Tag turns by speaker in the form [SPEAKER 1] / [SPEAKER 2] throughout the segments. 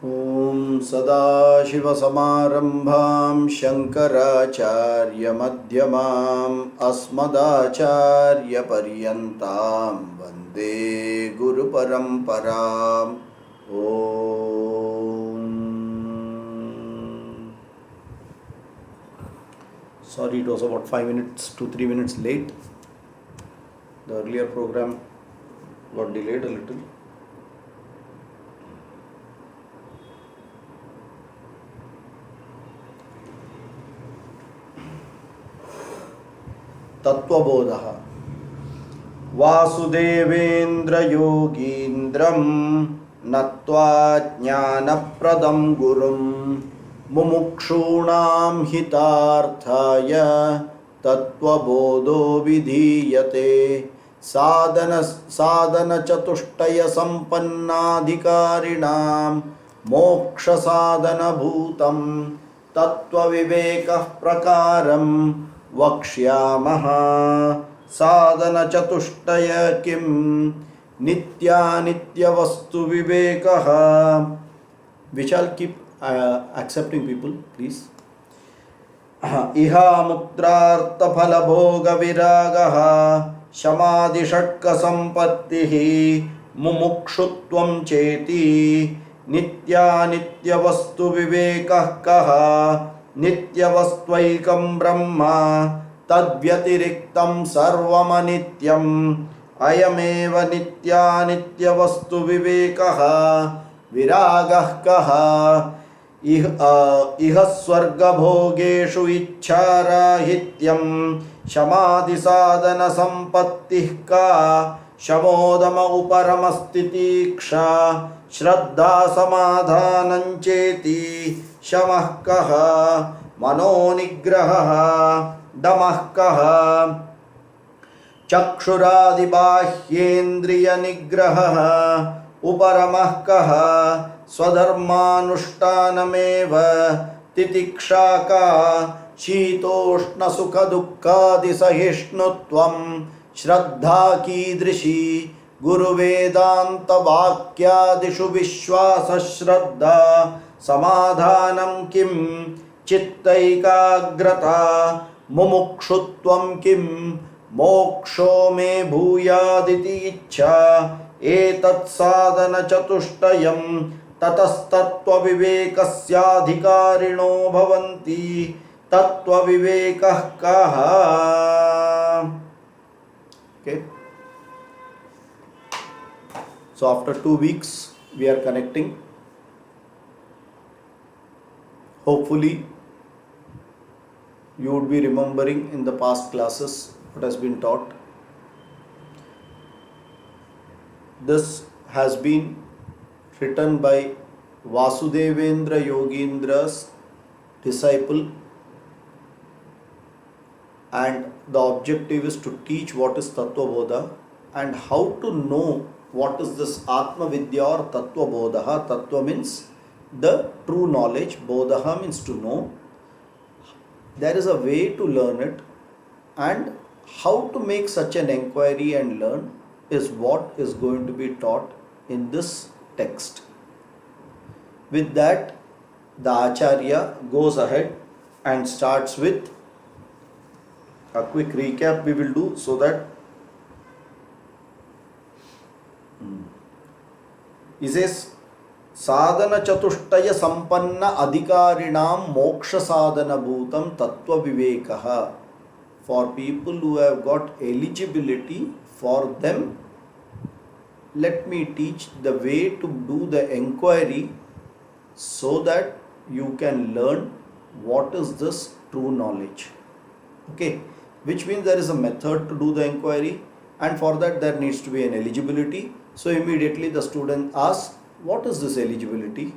[SPEAKER 1] ॐ सदाशिवसमारम्भां शङ्कराचार्यमध्यमाम् अस्मदाचार्यपर्यन्तां वन्दे गुरुपरम्पराम् ॐ. Sorry, it was about 5 minutes to 3 minutes late. The earlier program got delayed a little. Tattwabodha. Vasudevendra yogindram natva jnanapradam gurum mumukshunam hitarthaya tattwabodho vidhiyate sadhana chatushtaya sampannadhikarinam moksha sadhana bhutam tattva vivekah prakaram वक्ष्यामः साधन चतुष्टय किं नित्यानित्य वस्तु विवेकः. We shall keep accepting people, please. इहा मुत्रार्थ फल भोग विरागः शमादि षट्क संपत्तिः मुमुक्षुत्वं चेति नित्यानित्य वस्तु विवेकः कः. नित्यवस्त्वैकं ब्रह्म तद्व्यतिरिक्तं सर्वमनित्यम् अयमेव नित्यानित्यवस्तु विवेकः विरागः कः. इह स्वर्गभोगेषु इच्छाराहित्यं शमादिसाधनसम्पत्तिः का. शमोदम उपरमस्तितीक्षा श्रद्धा समाधानं चेति शमः कः. मनोनिग्रहः दमः कः. चक्षुरादिबाह्येन्द्रियनिग्रहः उपरमः कः. स्वधर्मानुष्ठानमेव तितिक्षा का. शीतोष्णसुखदुःखादिसहिष्णुत्वं श्रद्धा कीदृशी. गुरुवेदान्तवाक्यादिषु विश्वासश्रद्धा समाधानं किं. चित्तैकाग्रता मुमुक्षुत्वं किं. मोक्षो मे भूयादिति इच्छा. एतत्साधनचतुष्टयं ततस्तत्त्वविवेकस्याधिकारिणो भवन्ति. तत्त्वविवेकः कः. Okay. So after 2 weeks we are connecting. Hopefully you would be remembering in the past classes what has been taught. This has been written by Vasudevendra Yogindra's disciple, and the objective is to teach what is Tattwabodha and how to know what is this Atma Vidya or Tattwabodha. Tattva means the true knowledge, Bodha means to know. There is a way to learn it, and how to make such an inquiry and learn is what is going to be taught in this text. With that, the Acharya goes ahead and starts with a quick recap we will do so that he says sadhana chatushtaya sampanna adhikarinam moksha sadhana bhutam tattva vivekaha. For people who have got eligibility, for them let me teach the way to do the enquiry so that you can learn what is this true knowledge. Okay, which means there is a method to do the inquiry, and for that there needs to be an eligibility. So immediately the student asks, what is this eligibility?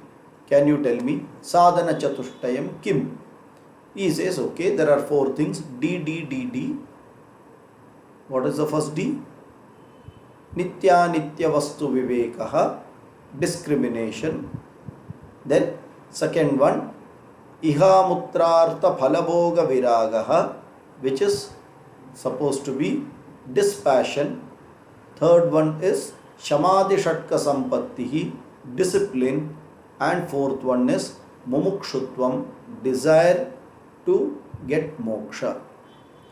[SPEAKER 1] Can you tell me? Sadhana chatushtayam kim. He says, okay, there are 4 things. D. What is the first D? Nitya nitya vastu vivekaha, discrimination. Then second one, iha mutrartha phalabhoga viragaha, which is supposed to be dispassion. Third one is Shamadhi Shatka Sampattihi, discipline. and fourth one is mumukshutvam, desire to get moksha.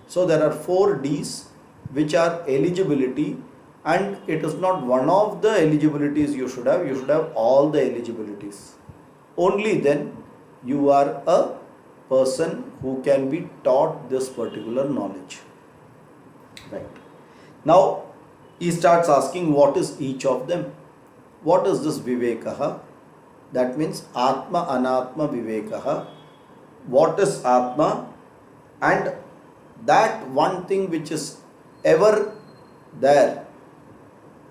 [SPEAKER 1] So there are 4 D's which are eligibility, and it is not one of the eligibilities you should have all the eligibilities. Only then you are a person who can be taught this particular knowledge. Right. Now he starts asking what is each of them. What is this vivekaha? That means Atma Anatma Vivekaha. What is Atma? And that one thing which is ever there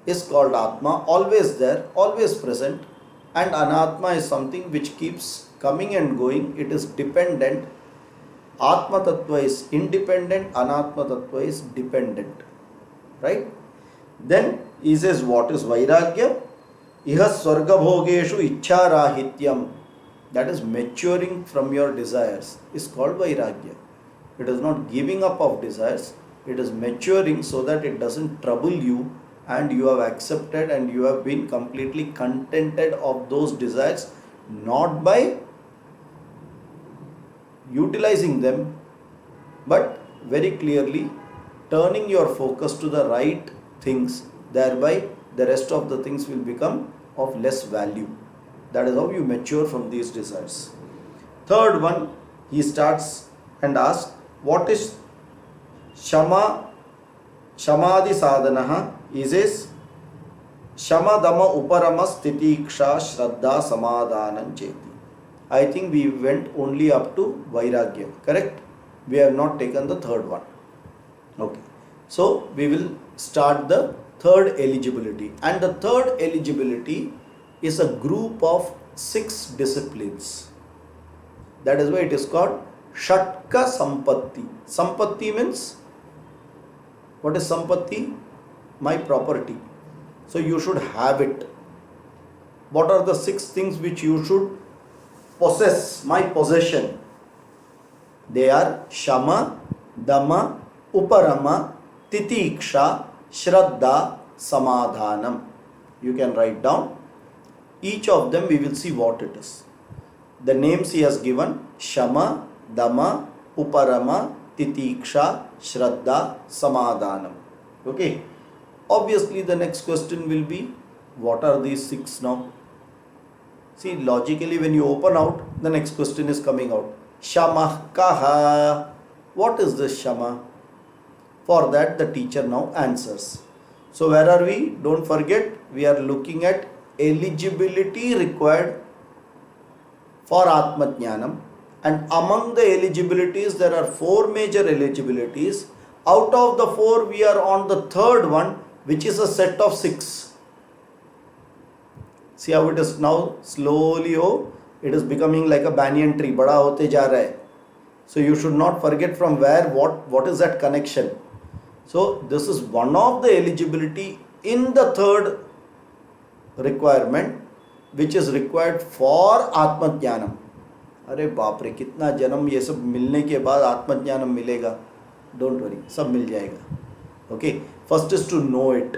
[SPEAKER 1] is called Atma, always there, always present. And Anatma is something which keeps coming and going, it is dependent. Atma Tattva is independent, Anatma Tattva is dependent. Right? Then he says, what is Vairagya? Iha Swarga Bhogeshu Ichcharahityam. That is maturing from your desires, is called Vairagya. It is not giving up of desires, it is maturing so that it doesn't trouble you, and you have accepted and you have been completely contented of those desires, not by utilizing them, but very clearly turning your focus to the right things. Thereby the rest of the things will become of less value. That is how you mature from these desires. Third one, he starts and asks, what is Shama, Shamadhi Sadhanaha? He says, Shama Dama Uparama Stitiksha Shraddha Samadhanam Cheti. I think we went only up to Vairagya, correct? We have not taken the third one. Okay. So we will start the third eligibility. And the third eligibility is a group of 6 disciplines. That is why it is called Shatka Sampatti. Sampatti means, what is Sampatti? My property. So you should have it. What are the 6 things which you should possess? My possession. They are Shama, Dama, Uparama, Titiksha, Shraddha, Samadhanam. You can write down. Each of them we will see what it is. The names he has given: Shama, Dama, Uparama, Titiksha, Shraddha, Samadhanam. Okay. Obviously the next question will be, what are these 6 now? See, logically when you open out, the next question is coming out. Shama kaha. What is this Shama? For that the teacher now answers. So where are we? Don't forget, we are looking at eligibility required for Atma Jnanam. And among the eligibilities, there are 4 major eligibilities. Out of the 4, we are on the third one, which is a set of 6. See how it is now slowly, it is becoming like a banyan tree. Bada hote ja raha hai. So you should not forget from where, what is that connection. So this is one of the eligibility in the third requirement, which is required for Atma Jnanam. अरे बाप रे, कितना जन्म ये सब मिलने के बाद आत्मज्ञानम मिलेगा. डोंट वरी, सब मिल जाएगा. Okay, first is to know it.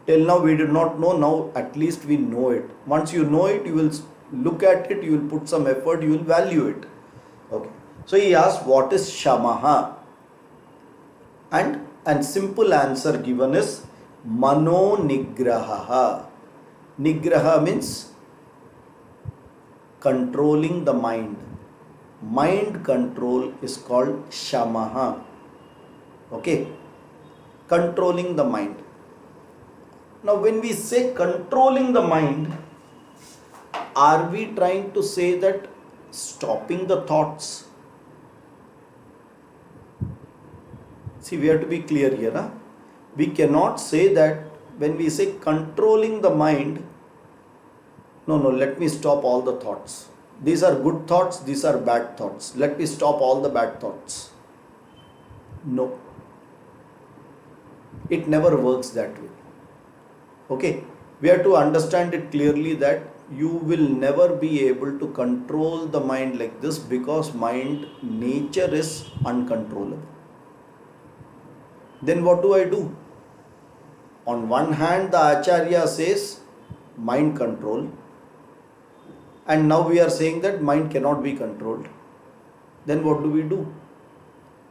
[SPEAKER 1] Till now we did not know, now at least we know it. Once you know it, you will look at it, you will put some effort, you will value it. Okay, so he asked, what is Shamaha? And simple answer given is Mano Nigraha. Nigraha means controlling the mind. Mind control is called Shamaha. Okay, controlling the mind. Now when we say controlling the mind, are we trying to say that stopping the thoughts? See, we have to be clear here. Huh? We cannot say that when we say controlling the mind, no, let me stop all the thoughts. These are good thoughts, these are bad thoughts. Let me stop all the bad thoughts. No. It never works that way. Okay, we have to understand it clearly that you will never be able to control the mind like this, because mind nature is uncontrollable. Then what do I do? On one hand, the Acharya says mind control. And now we are saying that mind cannot be controlled. Then what do we do?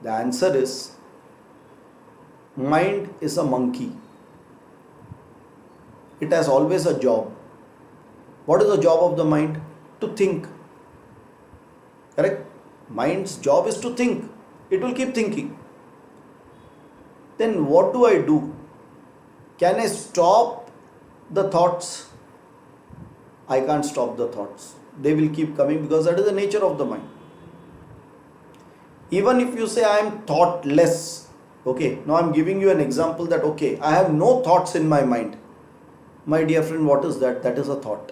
[SPEAKER 1] The answer is, mind is a monkey. It has always a job. What is the job of the mind? To think. Correct? Mind's job is to think. It will keep thinking. Then what do I do? Can I stop the thoughts? I can't stop the thoughts. They will keep coming because that is the nature of the mind. Even if you say I am thoughtless, okay, now I am giving you an example that okay, I have no thoughts in my mind. My dear friend, what is that? That is a thought.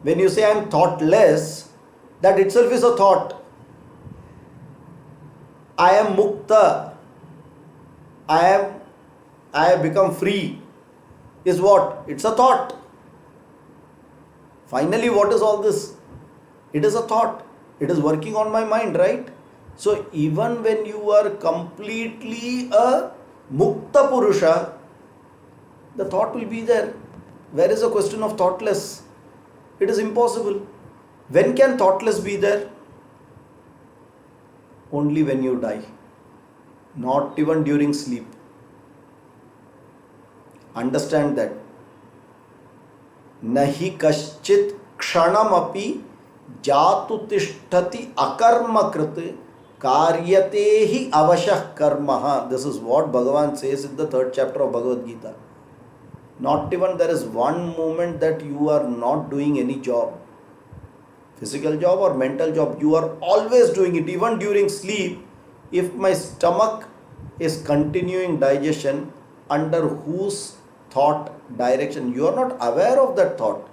[SPEAKER 1] When you say I am thoughtless, that itself is a thought. I am mukta. I have become free. Is what? It's a thought. Finally, what is all this? It is a thought. It is working on my mind, right? So even when you are completely a mukta purusha, the thought will be there. Where is the question of thoughtless? It is impossible. When can thoughtless be there? Only when you die. Not even during sleep. Understand that. Nahi kaschit kshanamapi jatu tishtati akarma kriti karyatehi avashah karmaha. This is what Bhagavan says in the 3rd chapter of Bhagavad Gita. Not even there is one moment that you are not doing any job. Physical job or mental job. You are always doing it. Even during sleep, if my stomach is continuing digestion, under whose thought direction? You are not aware of that thought.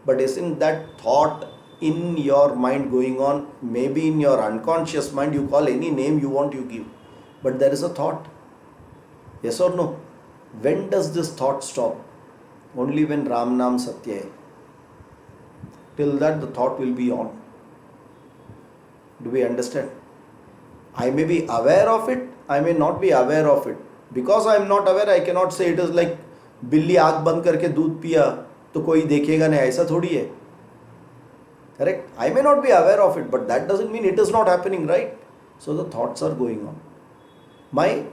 [SPEAKER 1] But isn't that thought in your mind going on? Maybe in your unconscious mind, you call any name you want, you give. But there is a thought. Yes or no? When does this thought stop? Only when Ram Nam Satya hai. Till that the thought will be on. Do we understand? I may be aware of it, I may not be aware of it. Because I am not aware, I cannot say it is like बिल्ली आँख बंद करके दूध पिया तो कोई देखेगा नहीं, ऐसा थोड़ी है. Correct? I may not be aware of it, but that doesn't mean it is not happening, right? So the thoughts are going on. My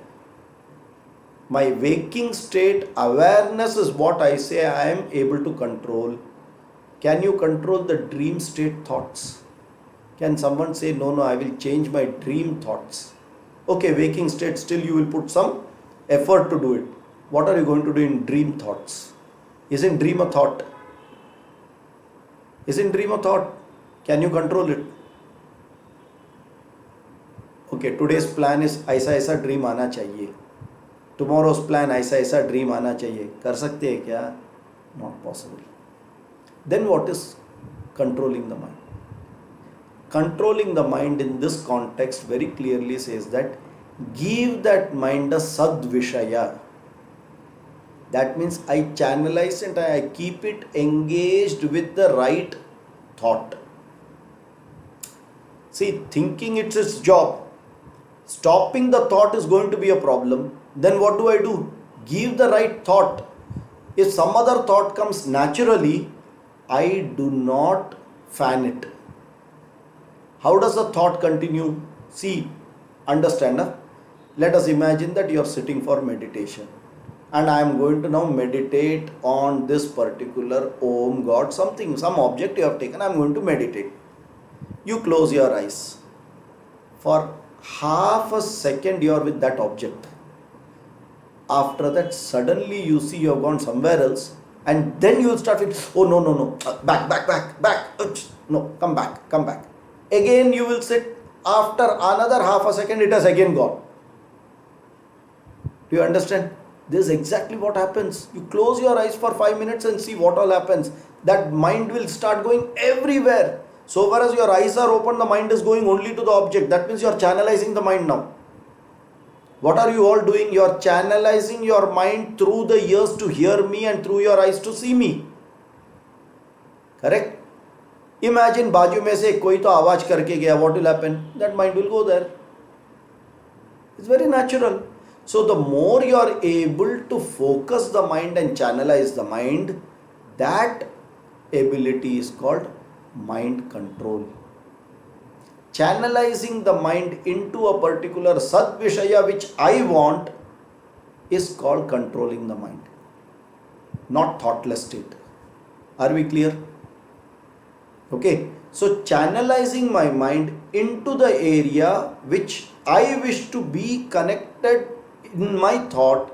[SPEAKER 1] waking state awareness is what I say I am able to control. Can you control the dream state thoughts? Can someone say, no, I will change my dream thoughts? Okay, waking state, still you will put some effort to do it. What are you going to do in dream thoughts? Isn't dream a thought? Isn't dream a thought? Can you control it? Okay, today's plan is ऐसा ऐसा dream आना चाहिए. Tomorrow's plan ऐसा ऐसा dream आना चाहिए. कर सकते हैं क्या? Not possible. Then what is controlling the mind? Controlling the mind in this context very clearly says that give that mind a sadvishaya. That means I channelize it, I keep it engaged with the right thought. See, thinking it's its job. Stopping the thought is going to be a problem. Then what do? Give the right thought. If some other thought comes naturally, I do not fan it. How does the thought continue? See, understand. Huh? Let us imagine that you are sitting for meditation. And I am going to now meditate on this particular Om God, something, some object you have taken, I am going to meditate. You close your eyes. For half a second you are with that object. After that, suddenly you see you have gone somewhere else, and then you will start with, oh no, back, no, come back. Again you will sit, after another half a second it has again gone. Do you understand? This is exactly what happens. You close your eyes for 5 minutes and see what all happens. That mind will start going everywhere. So far as your eyes are open, the mind is going only to the object. That means you are channelizing the mind now. What are you all doing? You are channelizing your mind through the ears to hear me and through your eyes to see me. Correct? Imagine बाजू में से कोई तो आवाज करके गया. What will happen? That mind will go there. It's very natural. So the more you are able to focus the mind and channelize the mind, that ability is called mind control. Channelizing the mind into a particular Sadvishaya which I want is called controlling the mind, not thoughtless state. Are we clear? Okay. So channelizing my mind into the area which I wish to be connected in my thought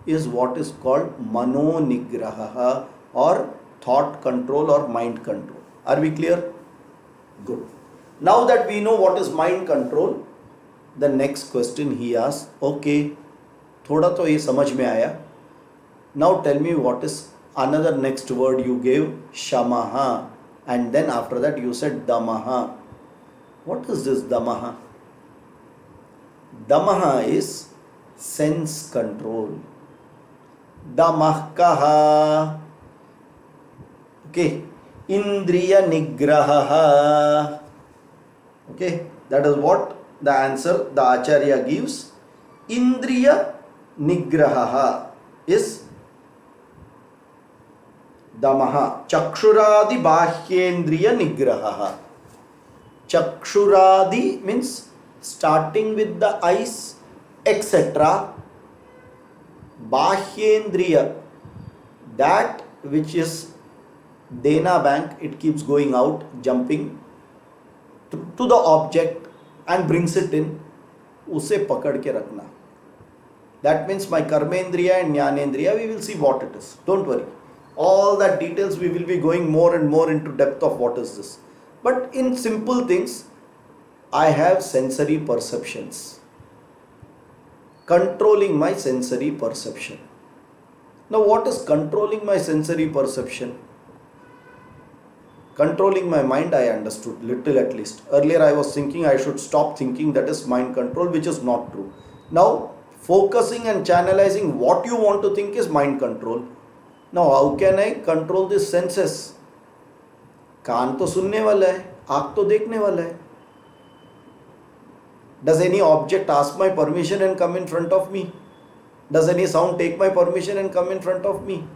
[SPEAKER 1] is what is called mano nigraha or thought control or mind control. Are we clear? Good. Now that we know what is mind control, the next question he asks, okay, thoda to ye samajh mein aaya. Now tell me what is another next word you gave, shamaha, and then after that you said damaha. What is this damaha? Damaha is sense control. Damahkaha. Okay. Indriya nigraha. Okay. That is what the answer the Acharya gives. Indriya nigraha is damaha. Chakshuradi bahyendriya nigraha. Chakshuradi means starting with the eyes, etc. Bahyendriya, that which is Dena bank, it keeps going out, jumping to the object and brings it in. Usse pakad ke rakhna. That means my karmendriya and jnanendriya, we will see what it is. Don't worry. All that details we will be going more and more into depth of what is this. But in simple things, I have sensory perceptions. Controlling my sensory perception. Now what is controlling my sensory perception? Controlling my mind, I understood, little at least. Earlier I was thinking I should stop thinking, that is mind control, which is not true. Now focusing and channelizing what you want to think is mind control. Now how can I control these senses? कान तो सुनने वाला है, आँख तो देखने वाला है. Does any object ask my permission and come in front of me? Does any sound take my permission and come in front of me?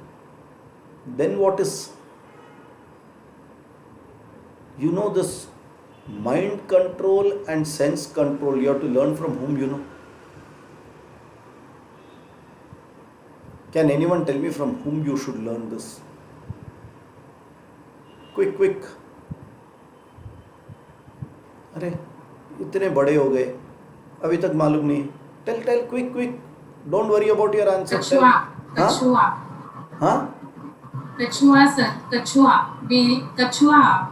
[SPEAKER 1] Then what is? You know, this mind control and sense control, you have to learn from whom, you know. Can anyone tell me from whom you should learn this? Quick. अरे इतने बड़े हो गए अभी तक मालूम नहीं. Tell quick. Don't worry about your answer.
[SPEAKER 2] Kachua.
[SPEAKER 1] Huh?
[SPEAKER 2] Kachua, sir. Kachua.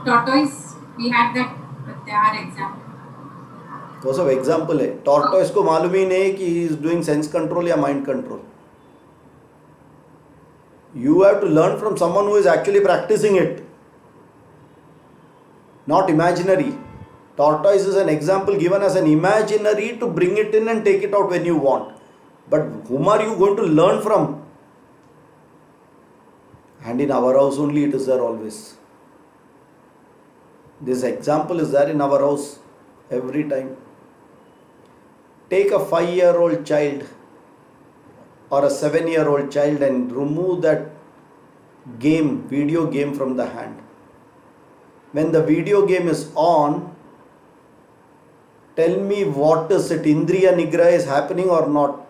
[SPEAKER 2] Tortoise. We had that, but they are example.
[SPEAKER 1] वो सब एग्जाम्पल है. टॉर्टोइस को मालूम ही नहीं कि he is doing sense control या mind control. You have to learn from someone who is actually practicing it, not imaginary. Tortoise is an example given as an imaginary to bring it in and take it out when you want. But whom are you going to learn from? And in our house only it is there always. This example is there in our house every time. Take a 5-year-old child or a 7-year-old child and remove that video game from the hand. When the video game is on, tell me what is it, Indriya Nigraha is happening or not?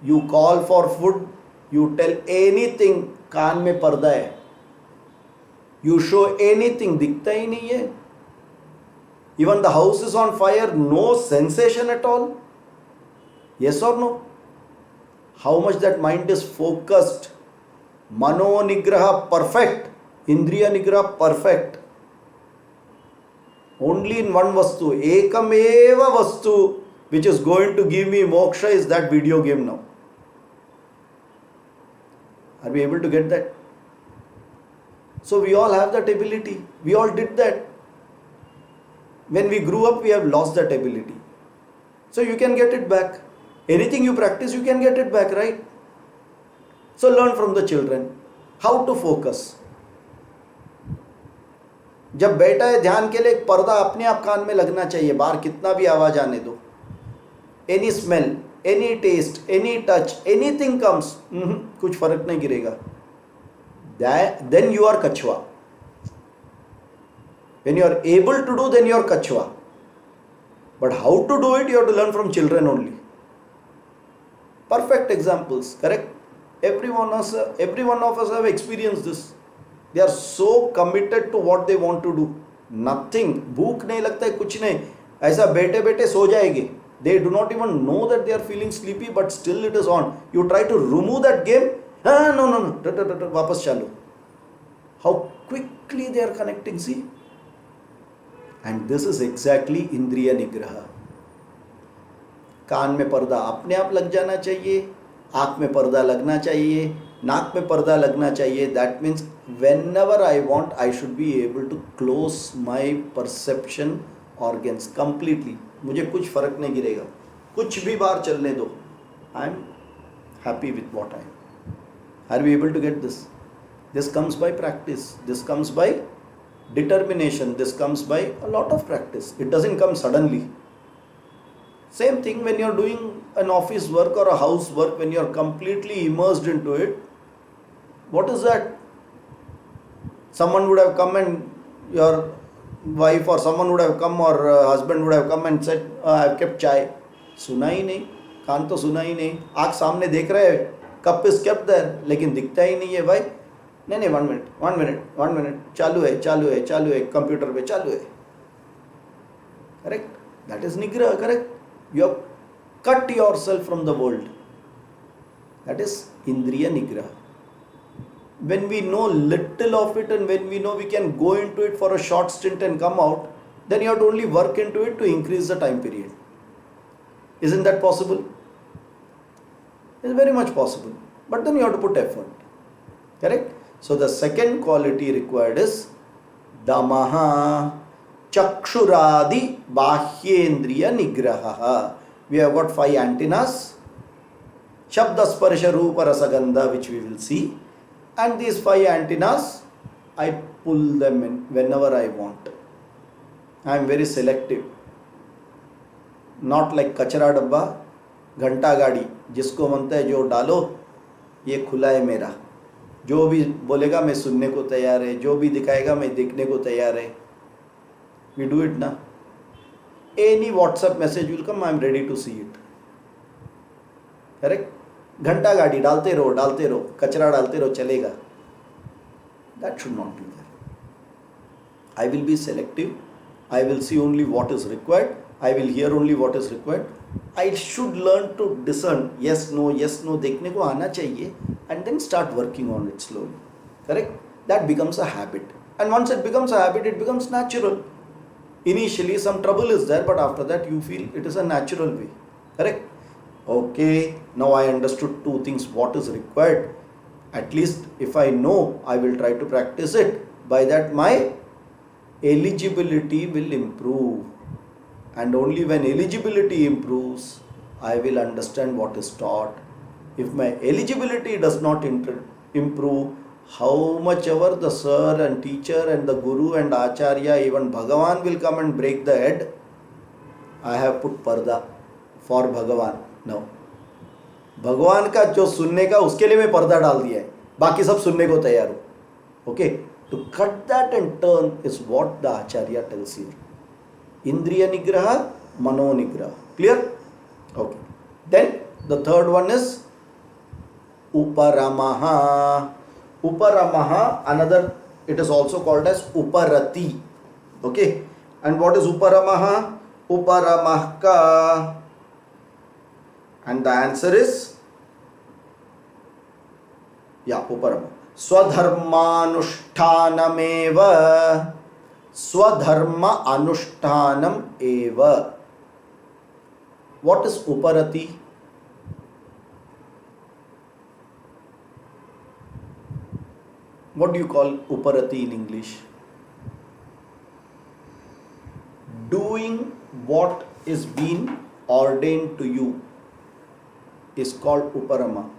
[SPEAKER 1] You call for food, you tell anything, kaan mein parda hai. You show anything, dikhta hi nahi hai. Even the house is on fire, no sensation at all. Yes or no? How much that mind is focused. Mano Nigraha perfect. Indriya Nigraha perfect. Only in one vastu. Ekameva vastu which is going to give me moksha is that video game now. Are we able to get that? So we all have that ability. We all did that. When we grew up, we have lost that ability. So you can get it back. Anything you practice, you can get it back, right? So learn from the children how to focus. जब बैठा है ध्यान के लिए, एक पर्दा अपने आप कान में लगना चाहिए. बाहर कितना भी आवाज आने दो. Any smell, any taste, any touch, anything comes, कुछ फर्क नहीं गिरेगा. Then you are कछुआ. When you are able to do, then you are Kachwa. But how to do it, you have to learn from children only. Perfect examples, correct? Every one of us have experienced this. They are so committed to what they want to do. Nothing. भूख नहीं लगता है, कुछ नहीं. ऐसा बैठे बैठे सो जाएंगे. They do not even know that they are feeling sleepy, but still it is on. You try to remove that game. No. वापस चालू. How quickly they are connecting, see? And this is exactly इंद्रिय निग्रह. कान में पर्दा अपने आप लग जाना चाहिए, आँख में पर्दा लगना चाहिए, नाक में पर्दा लगना चाहिए. That means whenever I want, I should be able to close my perception organs completely. मुझे कुछ फर्क नहीं गिरेगा, कुछ भी बाहर चलने दो. I am happy with what I am. Are we able to get this? This comes by practice. This comes by determination. This comes by a lot of practice. It doesn't come suddenly. Same thing when you are doing an office work or a house work, when you are completely immersed into it. What is that? Someone would have come and your wife or someone would have come or husband would have come and said, I have kept chai. सुना ही नहीं, कान तो सुना ही नहीं, आँख सामने देख रहे हैं, कप इज kept there, लेकिन दिखता ही नहीं है भाई. नहीं 1 minute चालू है कंप्यूटर पे चालू है. करेक्ट? दैट इज निग्रह. Correct? You have cut yourself from the world. That is Indriya Nigraha. When we know little of it and when we know we can go into it for a short stint and come out, then you have to only work into it to increase the time period. Isn't that possible? It's very much possible. But then you have to put effort. Correct? So the second quality required is Damaha. Chakshuradi Bahyendriya Nigraha. We have got 5 antennas. Shabda Sparsha Rupa Rasagandha, which we will see. And these 5 antennas, I pull them in whenever I want. I am very selective. Not like Kachara Dabba, Ghanta Gadi, जिसको मनता है जो डालो, ये खुला है मेरा. जो भी बोलेगा मैं सुनने को तैयार है, जो भी दिखाएगा मैं देखने को तैयार है. We do it now. Any WhatsApp message will come, I am ready to see it. Correct? घंटा गाड़ी डालते रहो, कचरा डालते रहो, चलेगा. That should not be there. I will be selective. I will see only what is required. I will hear only what is required. I should learn to discern yes, no, देखने को आना चाहिए, and then start working on it slowly. Correct? That becomes a habit. And once it becomes a habit, it becomes natural. Initially some trouble is there, but after that you feel it is a natural way. Correct? Okay, now I understood 2 things. What is required? At least if I know, I will try to practice it. By that my eligibility will improve. And only when eligibility improves, I will understand what is taught. If my eligibility does not improve, how much ever the sir and teacher and the guru and acharya, even Bhagavan will come and break the head, I have put parda for Bhagavan. No. भगवान का जो सुनने का उसके लिए मैं पर्दा डाल दिया है, बाकी सब सुनने को तैयार हो. Okay? To cut that and turn is what the acharya tells you. Indriya Nigraha, Mano Nigraha. Clear? Okay. Then the third one is Uparamaha. Uparamaha, another, it is also called as Uparati. Okay. And what is Uparamaha? Uparamahka. And the answer is, Uparama. Swadharmanushtanam eva. Swadharma anushtanam eva. What is Uparati? What do you call Uparati in English? Doing what is being ordained to you is called Uparama,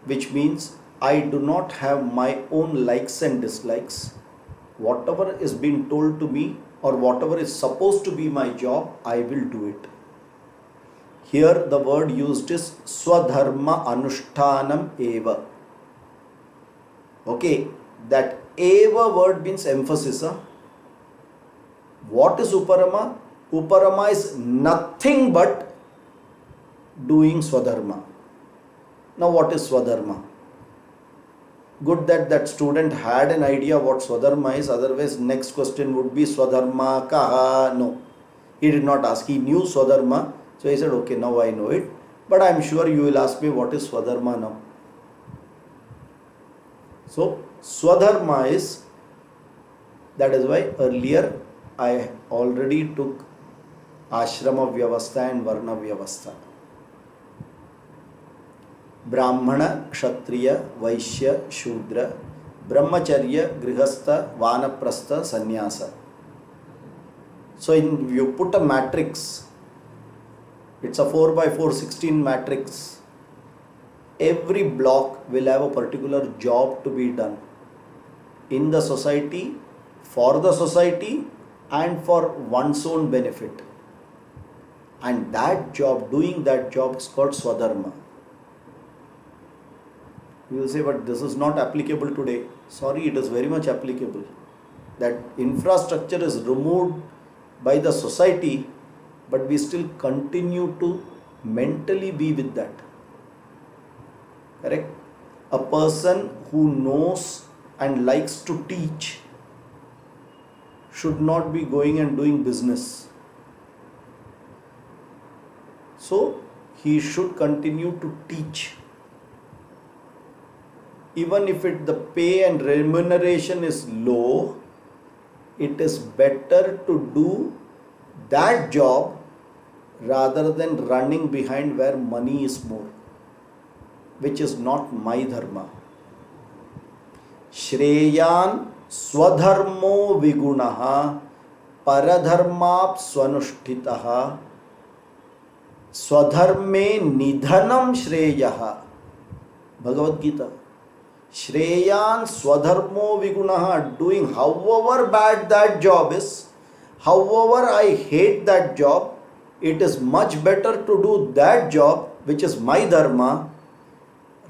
[SPEAKER 1] which means I do not have my own likes and dislikes. Whatever is being told to me or whatever is supposed to be my job, I will do it. Here the word used is Swadharma Anushtanam Eva. Okay, that Eva word means emphasis. What is Uparama? Uparama is nothing but doing Swadharma. Now what is Swadharma? Good that that student had an idea what Swadharma is, otherwise next question would be Swadharma kaha? No. He did not ask. He knew Swadharma. So he said, okay, now I know it. But I am sure you will ask me what is Swadharma now. So Swadharma is, that is why earlier I already took Ashrama Vyavastha and Varna Vyavastha. Brahmana, Kshatriya, Vaishya, Shudra, Brahmacharya, Grihastha, Vanaprastha, Sannyasa. So you put a matrix, it's a 4x4 16 matrix. Every block will have a particular job to be done in the society, for the society, and for one's own benefit. And that job, doing that job is called Swadharma. You will say, but this is not applicable today. Sorry, it is very much applicable. That infrastructure is removed by the society, but we still continue to mentally be with that. Correct? A person who knows and likes to teach should not be going and doing business. So he should continue to teach. Even if the pay and remuneration is low, it is better to do that job rather than running behind where money is more, which is not my dharma. Shreyan swadharmo vigunaha paradharmap swanushtitaha swadharme nidhanam shreyaha. Bhagavad Gita. Shreyan swadharmo vigunaha, doing however bad that job is, however I hate that job, it is much better to do that job which is my dharma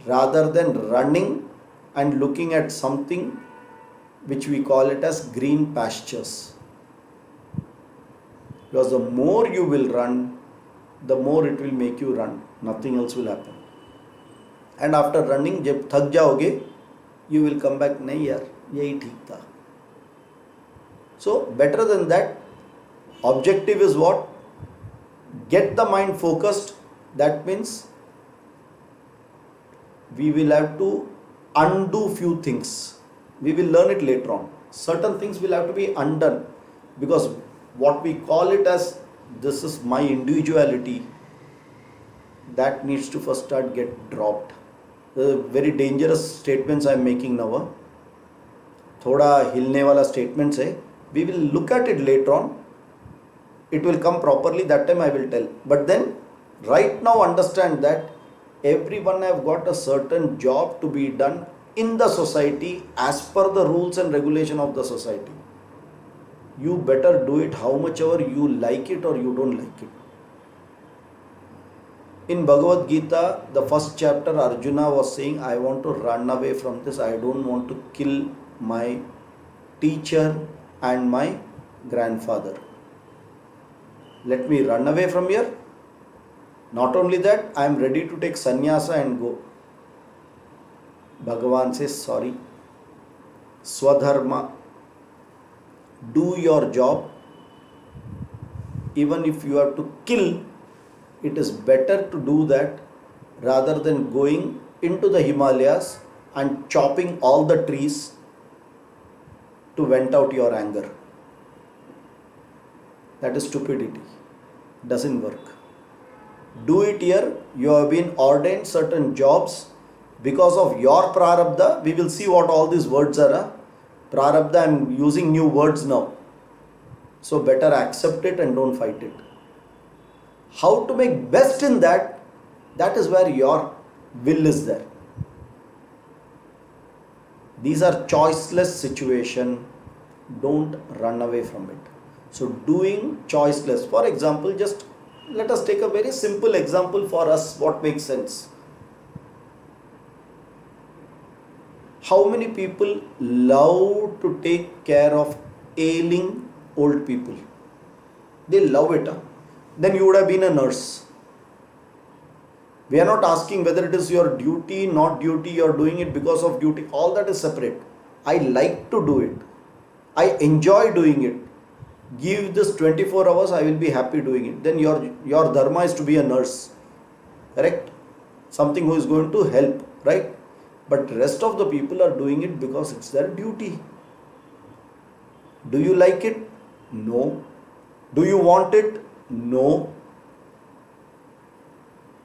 [SPEAKER 1] rather than running and looking at something which we call it as green pastures. Because the more you will run, the more it will make you run. Nothing else will happen. And after running, जब थक जाओगे, you will come back, नहीं यार, यही ठीक था. So better than that, objective is what? Get the mind focused. That means we will have to undo few things. We will learn it later on. Certain things will have to be undone, because what we call it as this is my individuality, that needs to first start get dropped. Very dangerous statements I am making now. थोड़ा हिलने वाला statements है. We will look at it later on. It will come properly, that time I will tell. But then right now understand that everyone have got a certain job to be done in the society as per the rules and regulation of the society. You better do it how much ever you like it or you don't like it. In Bhagavad Gita, the first chapter, Arjuna was saying, I want to run away from this. I don't want to kill my teacher and my grandfather. Let me run away from here. Not only that, I am ready to take sannyasa and go. Bhagavan says, sorry. Swadharma. Do your job. Even if you have to kill, it is better to do that rather than going into the Himalayas and chopping all the trees to vent out your anger. That is stupidity. Doesn't work. Do it here. You have been ordained certain jobs because of your prarabdha. We will see what all these words are. Prarabdha, I am using new words now. So better accept it and don't fight it. How to make best in that, that is where your will is there. These are choiceless situation. Don't run away from it. So doing choiceless. For example, just let us take a very simple example for us, what makes sense. How many people love to take care of ailing old people. They love it. Then you would have been a nurse. We are not asking whether it is your duty, not duty, you're doing it because of duty. All that is separate. I like to do it. I enjoy doing it. Give this 24 hours, I will be happy doing it. Then your dharma is to be a nurse. Correct? Something who is going to help, right? But rest of the people are doing it because it's their duty. Do you like it? No. Do you want it? No.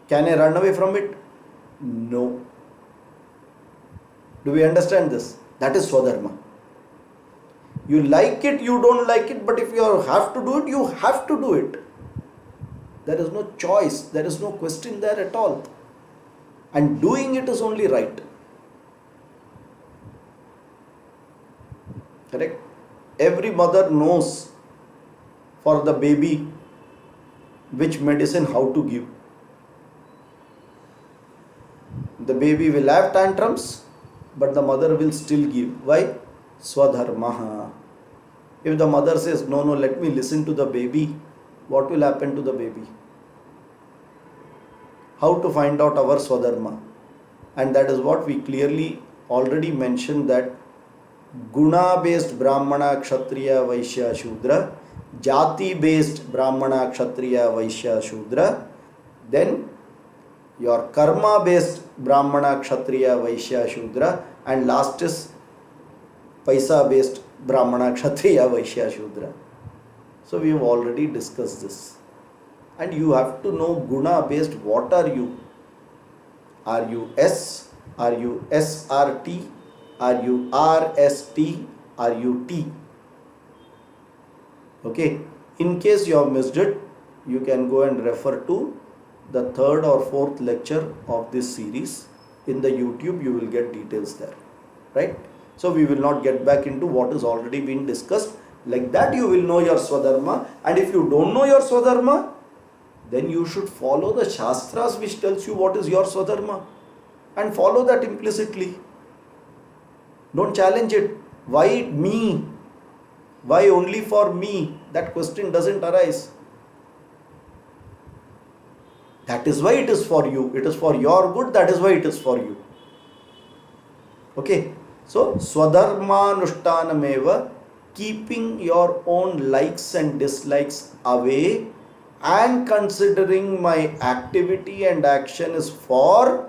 [SPEAKER 1] Can I run away from it? No. Do we understand this? That is Swadharma. You like it, you don't like it, but if you have to do it, you have to do it. There is no choice, there is no question there at all. And doing it is only right. Correct? Every mother knows for the baby which medicine how to give. The baby will have tantrums, but the mother will still give. Why? Swadharma. If the mother says, no, let me listen to the baby, what will happen to the baby? How to find out our Swadharma? And that is what we clearly already mentioned, that Guna based Brahmana, Kshatriya, Vaishya, Shudra, Jati based Brahmana, Kshatriya, Vaishya, Shudra, then your Karma based Brahmana, Kshatriya, Vaishya, Shudra, and last is Paisa based Brahmana, Kshatriya, Vaishya, Shudra. So we have already discussed this. And you have to know Guna based, what are you? Are you S? Are you SRT? Are you RST? Are you T? Okay. In case you have missed it, you can go and refer to the third or fourth lecture of this series. In the YouTube, you will get details there. Right? So we will not get back into what is already been discussed. Like that you will know your Swadharma. And if you don't know your Swadharma, then you should follow the Shastras which tells you what is your Swadharma. And follow that implicitly. Don't challenge it. Why me? Why only for me? That question doesn't arise. That is why it is for you. It is for your good. That is why it is for you. Okay. So, Swadharmanushtanameva, keeping your own likes and dislikes away and considering my activity and action is for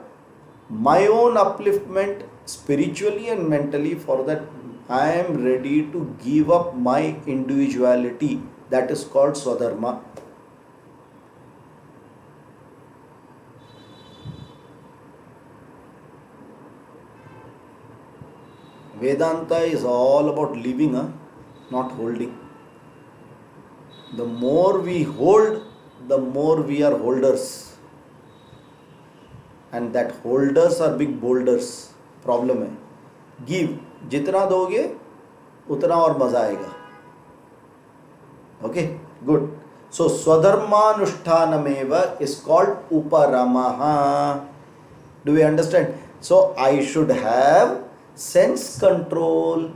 [SPEAKER 1] my own upliftment spiritually and mentally. For that I am ready to give up my individuality. That is called Swadharma. Vedanta is all about living, not holding. The more we hold, the more we are holders. And that holders are big boulders. Problem है. Give. जितना दोगे उतना और मजा आएगा. Okay? Good. So, Swadharmanushtanameva is called Uparamaha. Do we understand? So, I should have sense control,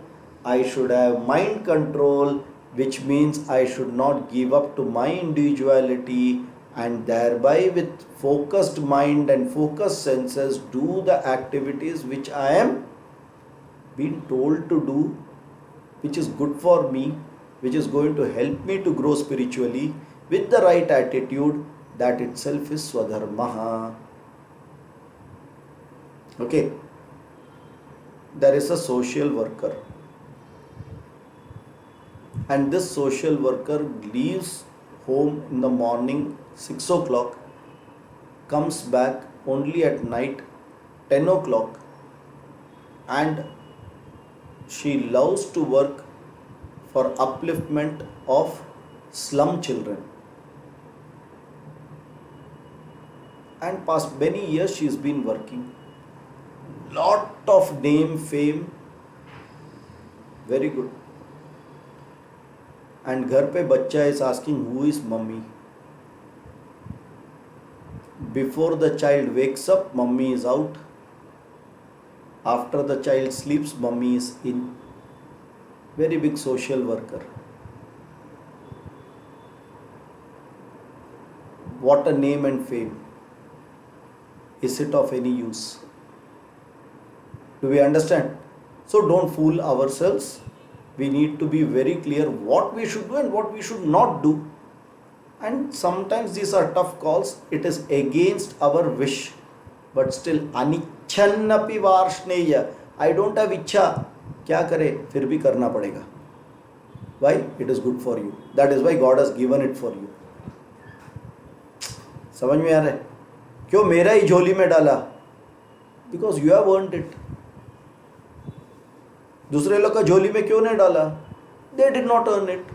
[SPEAKER 1] I should have mind control, which means I should not give up to my individuality, and thereby with focused mind and focused senses do the activities which I am being told to do, which is good for me, which is going to help me to grow spiritually with the right attitude. That itself is Swadharma. Okay. There is a social worker, and this social worker leaves home in the morning 6 o'clock, comes back only at night 10 o'clock, and she loves to work for upliftment of slum children. And past many years she has been working. Lot of name, fame, very good. And घर पे बच्चा is asking who is mummy. Before the child wakes up, mummy is out. After the child sleeps, mummy is in. Very big social worker. what a name and fame. Is it of any use? Do we understand? So don't fool ourselves. We need to be very clear what we should do and what we should not do. And sometimes these are tough calls. It is against our wish. But still, anichannapi varshneya. I don't have ichha. Kya kare? Fir bhi karna padega. Why? It is good for you. That is why God has given it for you. समझ में आ रहा है? क्यों मेरा ही झोली में डाला? Because you have earned it. दूसरे लोग का झोली में क्यों नहीं डाला? They did not earn it.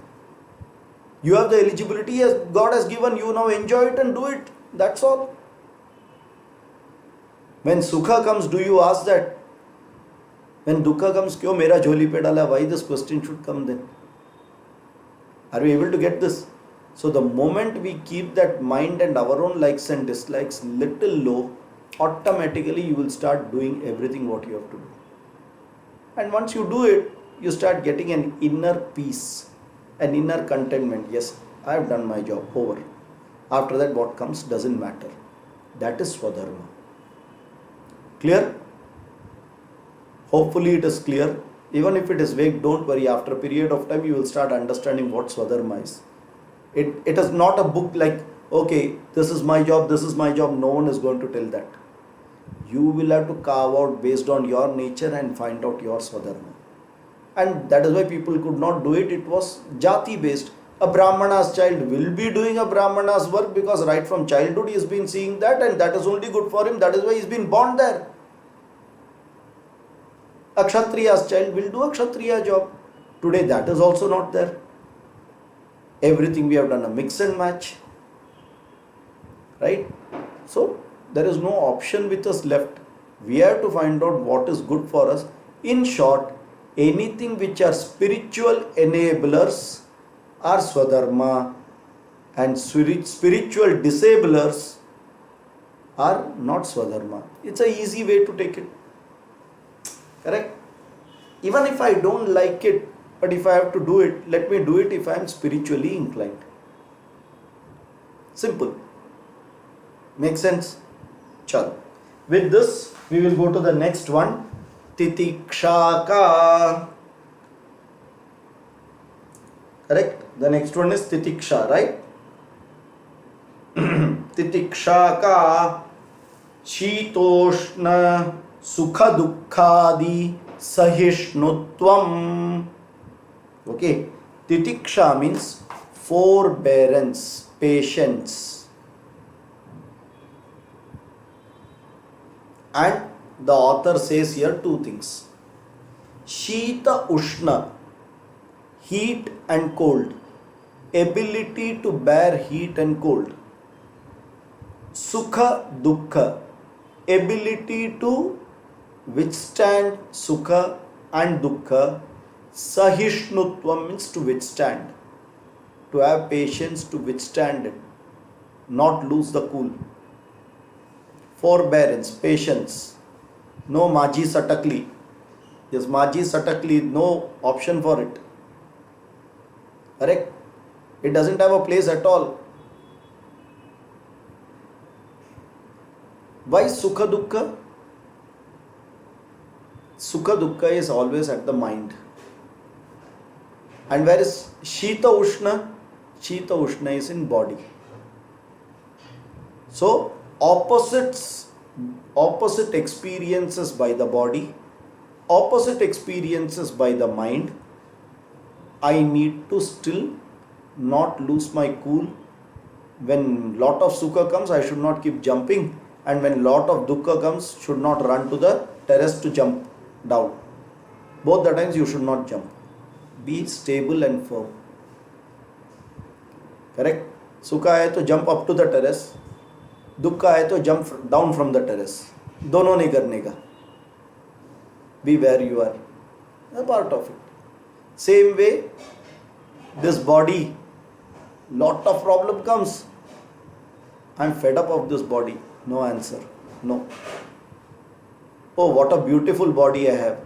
[SPEAKER 1] You have the eligibility as God has given you. Now enjoy it and do it. That's all. When sukha comes, do you ask that? When dukkha comes, क्यों मेरा झोली पे डाला? Why this question should come then? Are we able to get this? So the moment we keep that mind and our own likes and dislikes little low, automatically you will start doing everything what you have to do. And once you do it, you start getting an inner peace, an inner contentment. Yes, I have done my job, over. After that, what comes doesn't matter. That is Swadharma. Clear? Hopefully it is clear. Even if it is vague, don't worry. After a period of time, you will start understanding what Swadharma is. It is not a book like, okay, this is my job, this is my job. No one is going to tell that. You will have to carve out based on your nature and find out your Swadharma. And that is why people could not do it. It was jati based. A Brahmana's child will be doing a Brahmana's work because right from childhood he has been seeing that, and that is only good for him. That is why he has been born there. A Kshatriya's child will do a Kshatriya job. Today that is also not there. Everything we have done a mix and match. Right? So there is no option with us left. We have to find out what is good for us. In short, anything which are spiritual enablers are Swadharma, and spiritual disablers are not Swadharma. It's an easy way to take it. Correct? Even if I don't like it, but if I have to do it, let me do it if I am spiritually inclined. Simple. Make sense? Chal. With this, we will go to the next one. Titikshaka. Correct? The next one is Titiksha, right? Titikshaka. Shitoshna Sukha Dukkhadi Sahishnutvam. Okay. Titiksha means forbearance, patience. And the author says here two things. Shita Ushna, heat and cold. Ability to bear heat and cold. Sukha Dukkha, ability to withstand Sukha and Dukkha. Sahishnutvam means to withstand. To have patience to withstand it. Not lose the cool. Forbearance, patience. No Maji Satakli. Yes, Maji Satakli, no option for it. Correct? It doesn't have a place at all. Why Sukha Dukkha? Sukha Dukkha is always at the mind. And where is Shita Ushna? Shita Ushna is in body. So, opposite experiences by the body, opposite experiences by the mind. I need to still not lose my cool. When lot of Sukha comes, I should not keep jumping. And when lot of Dukkha comes, should not run to the terrace to jump down. Both the times you should not jump. Be stable and firm. Correct? Sukha hai to jump up to the terrace. Dukkha hai to jump down from the terrace. Dono nahi karne ka. Be where you are. A part of it. Same way, this body, lot of problem comes. I'm fed up of this body. No answer. No. Oh, what a beautiful body I have.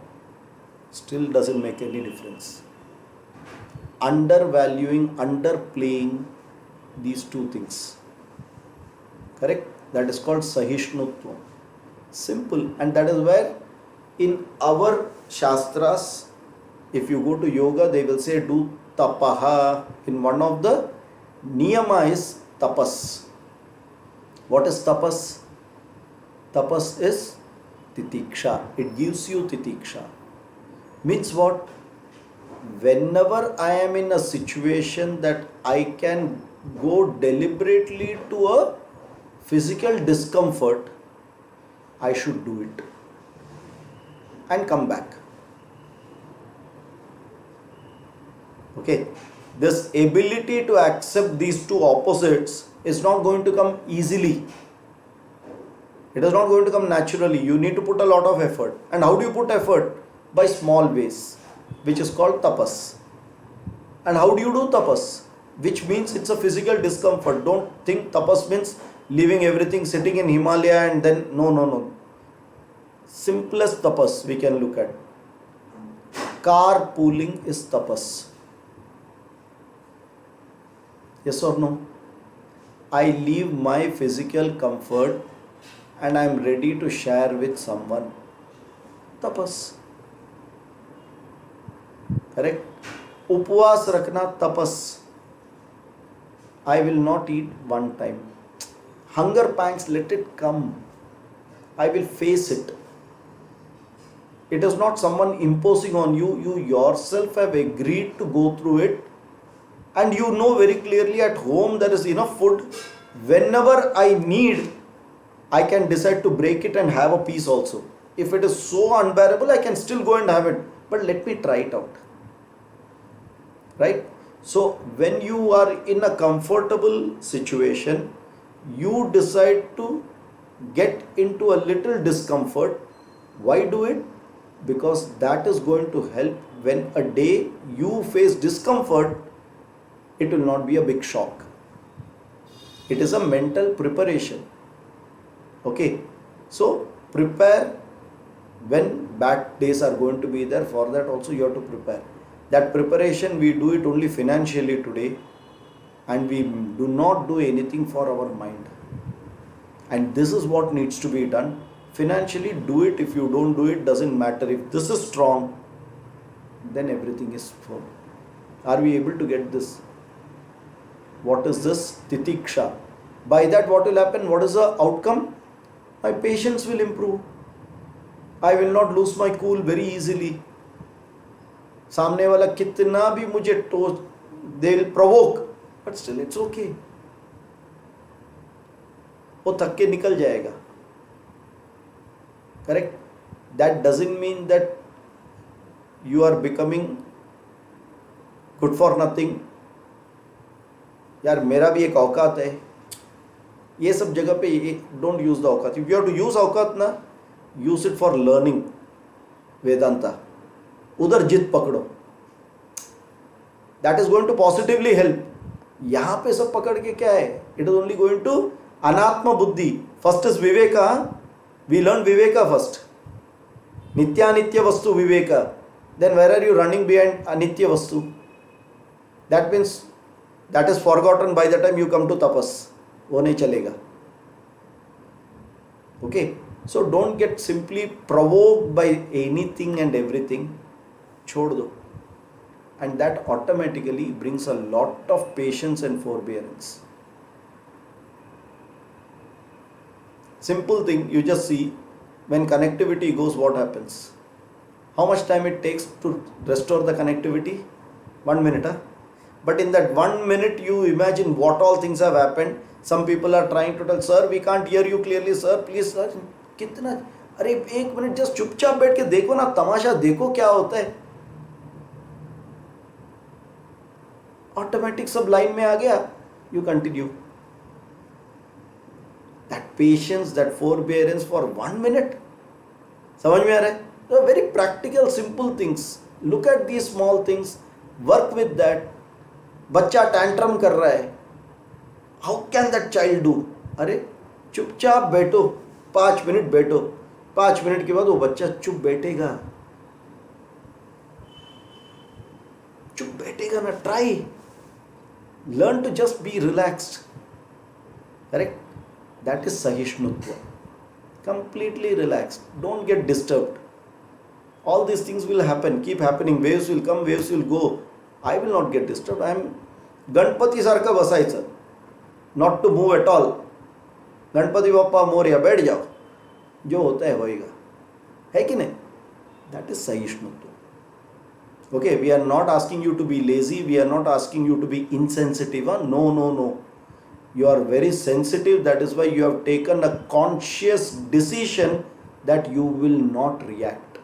[SPEAKER 1] Still doesn't make any difference. Undervaluing, underplaying these two things. Correct? That is called Sahishnutva. Simple. And that is where in our Shastras, if you go to yoga, they will say do tapaha. In one of the niyama is tapas. What is tapas? Tapas is titiksha. It gives you titiksha. Means what? Whenever I am in a situation that I can go deliberately to a physical discomfort, I should do it and come back. Okay, this ability to accept these two opposites is not going to come easily. It is not going to come naturally. You need to put a lot of effort. And how do you put effort? By small ways, which is called tapas. And how do you do tapas? Which means it's a physical discomfort. Don't think tapas means leaving everything, sitting in Himalaya and then no. Simplest tapas we can look at. Carpooling is tapas. Yes or no? I leave my physical comfort and I am ready to share with someone. Tapas. Correct? Upvas rakhna tapas. I will not eat one time. Hunger pangs, let it come. I will face it. It is not someone imposing on you. You yourself have agreed to go through it. And you know very clearly at home there is enough food. Whenever I need, I can decide to break it and have a piece also. If it is so unbearable, I can still go and have it. But let me try it out. Right? So when you are in a comfortable situation, you decide to get into a little discomfort. Why do it? Because that is going to help when a day you face discomfort, it will not be a big shock. It is a mental preparation. Okay, so prepare when bad days are going to be there. For that also you have to prepare. That preparation, we do it only financially today, and we do not do anything for our mind. And this is what needs to be done. Financially, do it. If you don't do it, doesn't matter. If this is strong, then everything is firm. Are we able to get this? What is this? Titiksha. By that, what will happen? What is the outcome? My patience will improve. I will not lose my cool very easily. सामने वाला कितना भी मुझे टोच, they will provoke, but still it's okay. वो थक के निकल जाएगा. Correct? That doesn't mean that you are becoming good for nothing. यार मेरा भी एक औकात है. ये सब जगह पे don't use the औकात. If you have to use औकात ना, use it for learning Vedanta. उधर जिद पकड़ो. That is going to positively help. यहाँ पे सब पकड़ के क्या है? It is only going to अनात्म बुद्धि. First is viveka. We learn viveka first. Nitya vastu viveka. Then where are you running behind anitya vastu? That means that is forgotten by the time you come to tapas. वो नहीं चलेगा. Okay. So don't get simply provoked by anything and everything. छोड़ दो. And that automatically brings a lot of patience and forbearance. Simple thing, you just see when connectivity goes, what happens? How much time it takes to restore the connectivity? 1 minute, huh? But in that 1 minute, you imagine what all things have happened. Some people are trying to tell, sir, we can't hear you clearly, sir, please, sir. कितना, अरे 1 minute just चुपचाप बैठ के देखो ना, तमाशा देखो क्या होता है. ऑटोमेटिक सब लाइन में आ गया. You continue. That patience, that forbearance for 1 minute. समझ में आ रहा है? So very practical, simple things. Look at these small things. Work with that. बच्चा tantrum कर रहा है. How can that child do? अरे चुपचाप बैठो, 5 मिनट बैठो. 5 मिनट के बाद वो बच्चा चुप बैठेगा. चुप बैठेगा ना. Try. Learn to just be relaxed. Correct? That is Sahishnutva. Completely relaxed. Don't get disturbed. All these things will happen, keep happening. Waves will come, waves will go. I will not get disturbed. I am Ganpati sarka basaयचं. Not to move at all. Ganpati Bappa Morya, बैठ जाओ, जो होता है होएगा, है कि नहीं? That is सहिष्णुत्व. Okay, we are not asking you to be lazy, we are not asking you to be insensitive. No, no, no. You are very sensitive, that is why you have taken a conscious decision that you will not react.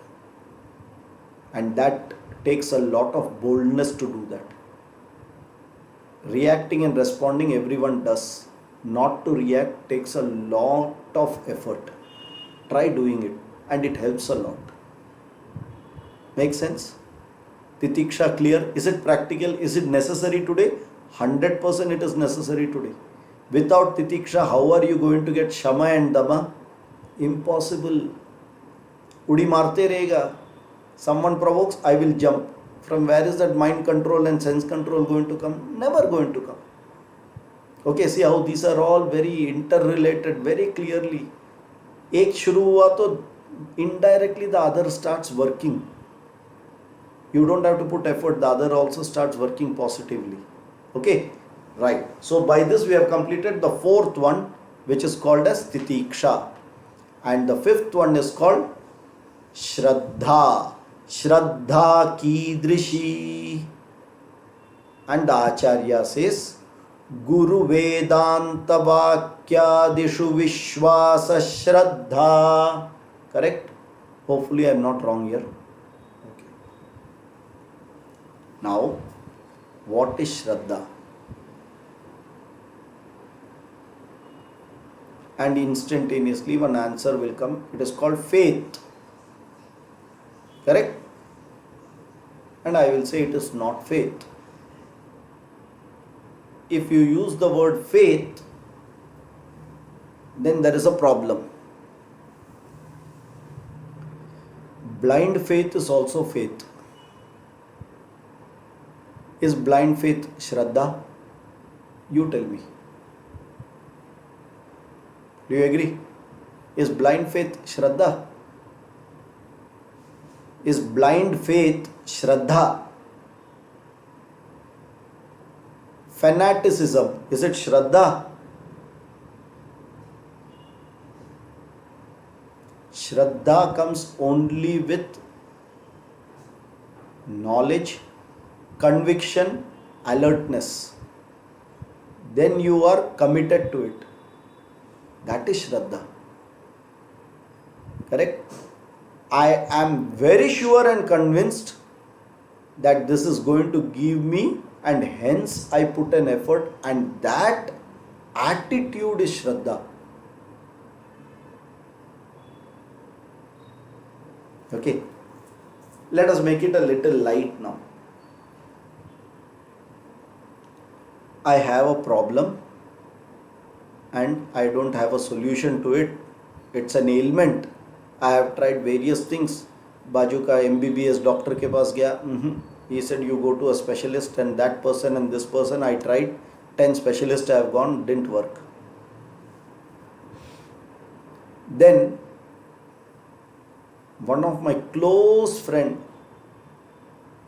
[SPEAKER 1] And that takes a lot of boldness to do that. Reacting and responding, everyone does. Not to react takes a lot of effort. Try doing it, and it helps a lot. Make sense? Titiksha clear? Is it practical? Is it necessary today? 100% it is necessary today. Without Titiksha, how are you going to get Shama and Dama? Impossible. Udi marte rahega. Someone provokes, I will jump. From where is that mind control and sense control going to come? Never going to come. Okay, see how these are all very interrelated, very clearly. Ek shuru hua to indirectly the other starts working. You don't have to put effort, the other also starts working positively. Okay, right. So by this we have completed the fourth one, which is called as Titiksha. And the fifth one is called Shraddha. Shraddha Kidrishi. And the Acharya says, Guru Vedanta Vakyadishu Vishwasa Shraddha. Correct? Hopefully I am not wrong here. Okay. Now, what is Shraddha? And instantaneously one answer will come. It is called faith. Correct? And I will say it is not faith. If you use the word faith, then there is a problem. Blind faith is also faith. Is blind faith Shraddha? You tell me. Do you agree? Is blind faith Shraddha? Is blind faith Shraddha? Fanaticism, is it Shraddha? Shraddha comes only with knowledge, conviction, alertness. Then you are committed to it. That is Shraddha. Correct? I am very sure and convinced that this is going to give me, and hence I put an effort, and that attitude is Shraddha. Okay. Let us make it a little light now. I have a problem and I don't have a solution to it. It's an ailment. I have tried various things. Baju ka MBBS doctor ke paas gaya. He said you go to a specialist, and that person and this person, I tried 10 specialists I have gone, didn't work. Then one of my close friend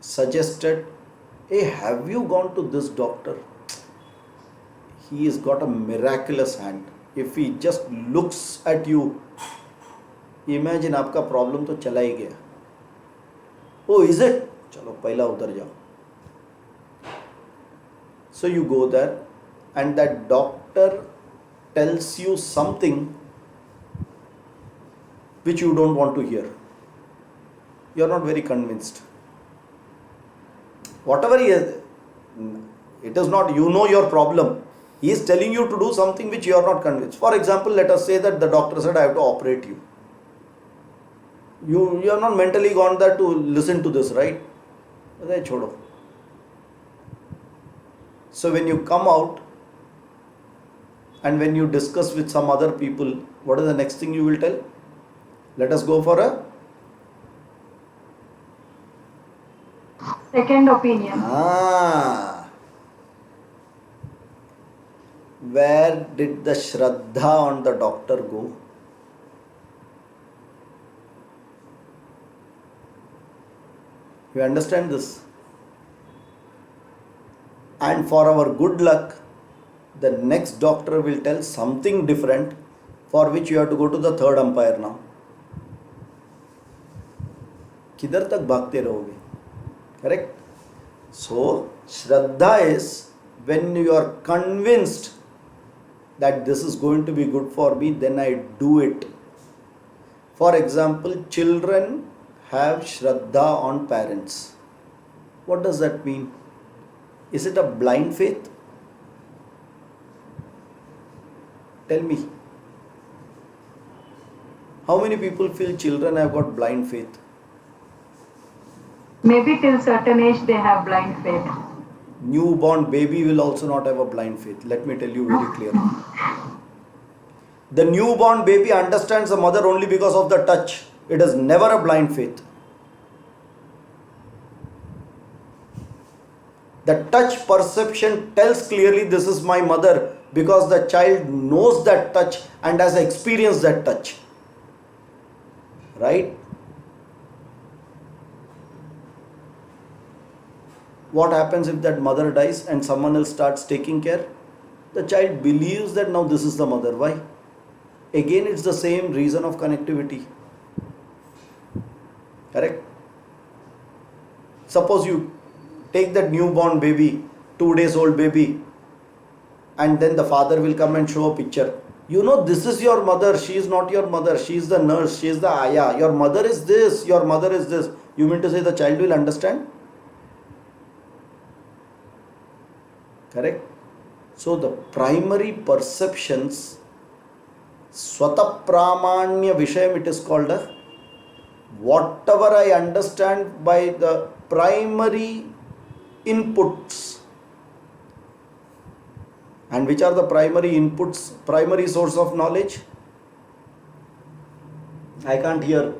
[SPEAKER 1] suggested, hey, have you gone to this doctor? He has got a miraculous hand. If he just looks at you, imagine आपका problem तो चला ही गया. Oh, is it? चलो पहला उधर जाओ. So you go there, and that doctor tells you something which you don't want to hear. You are not very convinced. Whatever he is, it is not, you know your problem. He is telling you to do something which you are not convinced. For example, let us say that the doctor said, I have to operate you. You are not mentally gone there to listen to this, right? So when you come out and when you discuss with some other people, what is the next thing you will tell? Let us go for a
[SPEAKER 3] second opinion.
[SPEAKER 1] where did the Shraddha on the doctor go? You understand this? And for our good luck, the next doctor will tell something different, for which you have to go to the third umpire now. किधर तक भागते रहोगे? Correct? So, Shraddha is when you are convinced that this is going to be good for me, then I do it. For example, children have Shraddha on parents. What does that mean? Is it a blind faith? Tell me. How many people feel children have got blind faith?
[SPEAKER 3] Maybe till certain age they have blind faith.
[SPEAKER 1] Newborn baby will also not have a blind faith. Let me tell you very clearly. The newborn baby understands the mother only because of the touch. It is never a blind faith. The touch perception tells clearly this is my mother, because the child knows that touch and has experienced that touch. Right? What happens if that mother dies and someone else starts taking care? The child believes that now this is the mother. Why? Again, it's the same reason of connectivity. Correct? Suppose you take that newborn baby, 2 days old baby, and then the father will come and show a picture. You know, this is your mother. She is not your mother. She is the nurse. She is the ayah. Your mother is this. Your mother is this. You mean to say the child will understand? Correct? So the primary perceptions, Swata Pramanya Vishayam, it is called a, whatever I understand by the primary inputs. And which are the primary inputs, primary source of knowledge? I can't hear.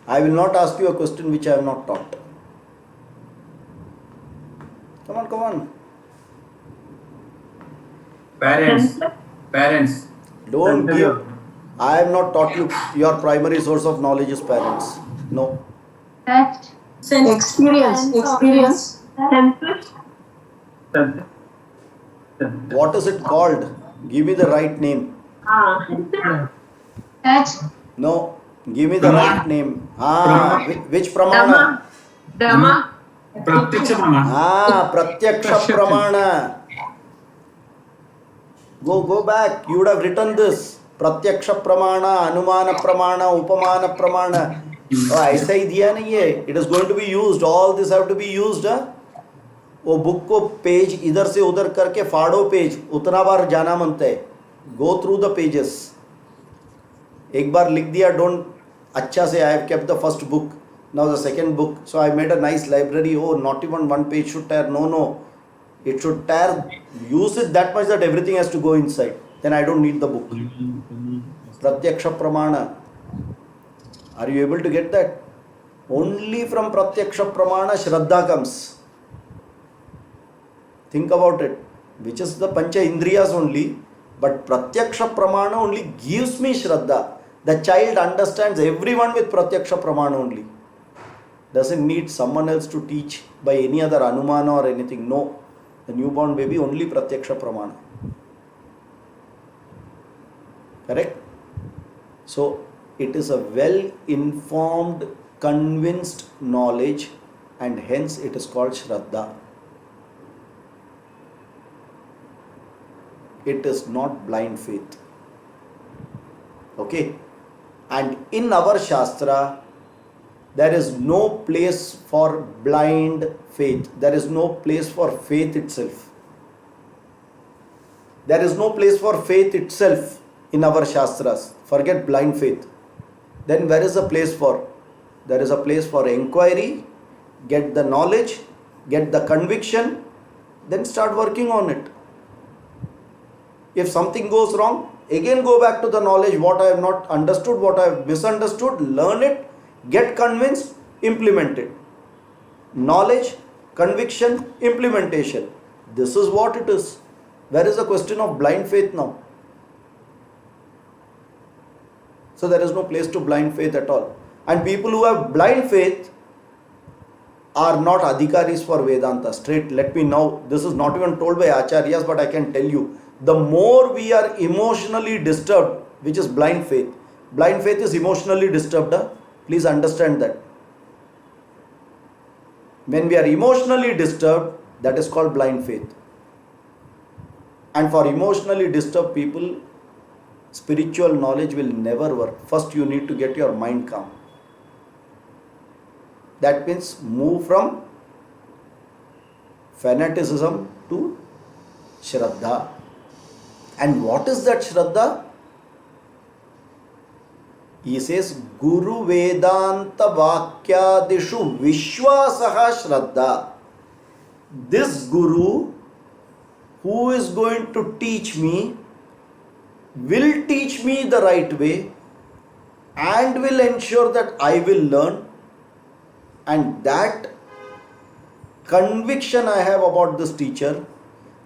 [SPEAKER 1] I will not ask you a question which I have not taught. Come on.
[SPEAKER 4] Parents.
[SPEAKER 1] Don't give. I have not taught you. Your primary source of knowledge is parents. No.
[SPEAKER 3] Touch. Experience. Senses.
[SPEAKER 1] What is it called? Give me the right name.
[SPEAKER 3] Touch.
[SPEAKER 1] No. Give me the right name. Which pramana?
[SPEAKER 3] Dhamma.
[SPEAKER 4] Pratyaksha Pramana.
[SPEAKER 1] Pratyaksha pramana. Go back. You would have written this. Pratyaksha pramana, anumana pramana, upamana pramana. ऐसा ही दिया नहीं है. It is going to be used. All this have to be used. वो book को page इधर से उधर करके फाड़ो पेज, उतना बार जाना मनता है. Go through the pages. एक बार लिख दिया, don't अच्छा से. I have kept the first book. Now the second book. So I made a nice library. Oh, not even one page should tear. No. It should tear. Use it that much that everything has to go inside. Then I don't need the book. Pratyaksha Pramana. Are you able to get that? Only from Pratyaksha Pramana Shraddha comes. Think about it. Which is the Pancha Indriyas only. But Pratyaksha Pramana only gives me Shraddha. The child understands everyone with Pratyaksha Pramana only. Doesn't need someone else to teach by any other Anumana or anything. No. The newborn baby only Pratyaksha Pramana. Correct? So, it is a well-informed, convinced knowledge, and hence it is called Shraddha. It is not blind faith. Okay? And in our Shastra, there is no place for blind faith. There is no place for faith itself. There is no place for faith itself in our Shastras. Forget blind faith. Then where is the place for? There is a place for inquiry, get the knowledge, get the conviction, then start working on it. If something goes wrong, again go back to the knowledge, what I have not understood, what I have misunderstood, learn it, get convinced, implement it. Knowledge, conviction, implementation. This is what it is. Where is the question of blind faith now? So there is no place to blind faith at all. And people who have blind faith are not adhikaris for Vedanta. Straight, let me now, this is not even told by acharyas, but I can tell you, the more we are emotionally disturbed, which is blind faith is emotionally disturbed. Please understand that. When we are emotionally disturbed, that is called blind faith. And for emotionally disturbed people, spiritual knowledge will never work. First, you need to get your mind calm. That means move from fanaticism to Shraddha. And what is that Shraddha? He says, Guru Vedanta Vakyadishu Vishwasaha Shraddha. This Guru who is going to teach me will teach me the right way and will ensure that I will learn. And that conviction I have about this teacher,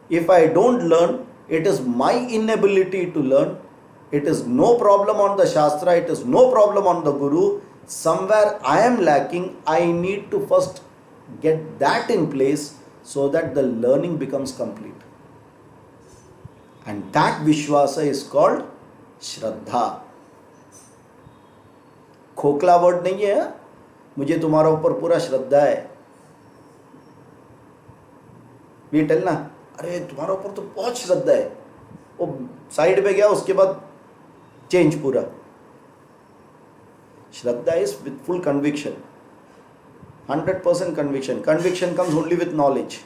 [SPEAKER 1] if I don't learn, it is my inability to learn. It is no problem on the Shastra, it is no problem on the Guru. Somewhere I am lacking, I need to first get that in place so that the learning becomes complete. And that Vishwasa is called Shraddha. खोखला word नहीं है, मुझे तुम्हारा ऊपर पूरा श्रद्धा है. We tell ना, अरे तुम्हारा ऊपर तो बहुत श्रद्धा है. वो साइड पे गया, उसके बाद चेंज पूरा. Shraddha is with full conviction, 100% conviction. Conviction comes only with knowledge.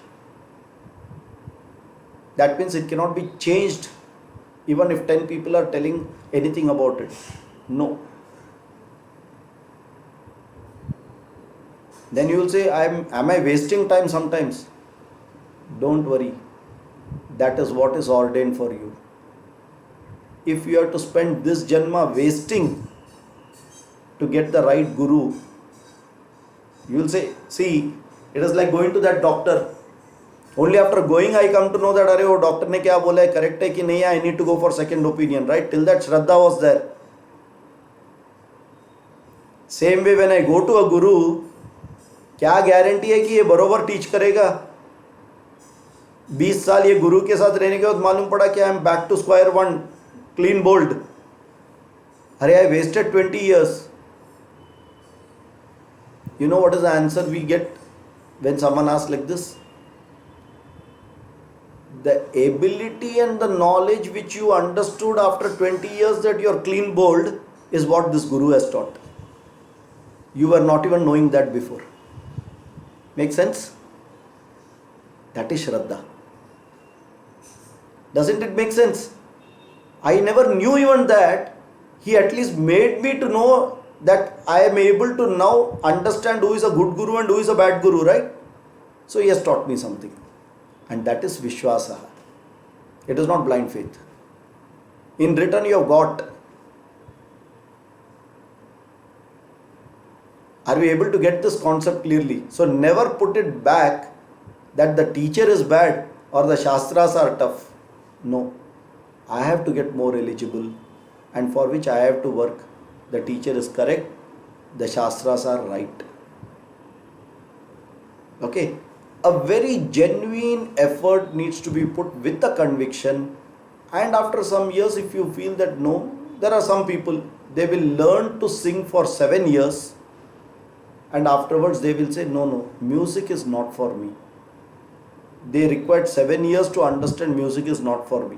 [SPEAKER 1] That means it cannot be changed even if 10 people are telling anything about it. No. Then you will say, am I wasting time sometimes? Don't worry. That is what is ordained for you. If you have to spend this janma wasting to get the right guru, you will say, see, it is like going to that doctor. Only after going I come to know that, अरे वो doctor ने क्या बोला है, correct है कि नहीं है, I need to go for second opinion, right? Till that Shraddha was there. Same way when I go to a guru, क्या गारंटी है कि ये बरोबर टीच करेगा? 20 साल ये गुरु के साथ रहने के बाद मालूम पड़ा कि I am back to square one, clean bold. अरे I wasted 20 years. You know what is the answer we get when someone asks like this? The ability and the knowledge which you understood after 20 years that you are clean bold is what this guru has taught. You were not even knowing that before. Make sense? That is Shraddha. Doesn't it make sense? I never knew even that. He at least made me to know that I am able to now understand who is a good guru and who is a bad guru, right? So he has taught me something. And that is Vishwasa. It is not blind faith. In return you have got. Are we able to get this concept clearly? So never put it back that the teacher is bad or the Shastras are tough. No. I have to get more eligible, and for which I have to work. The teacher is correct. The Shastras are right. Okay. A very genuine effort needs to be put with a conviction, and after some years, if you feel that no, there are some people, they will learn to sing for 7 years, and afterwards they will say, no, music is not for me. They required 7 years to understand music is not for me.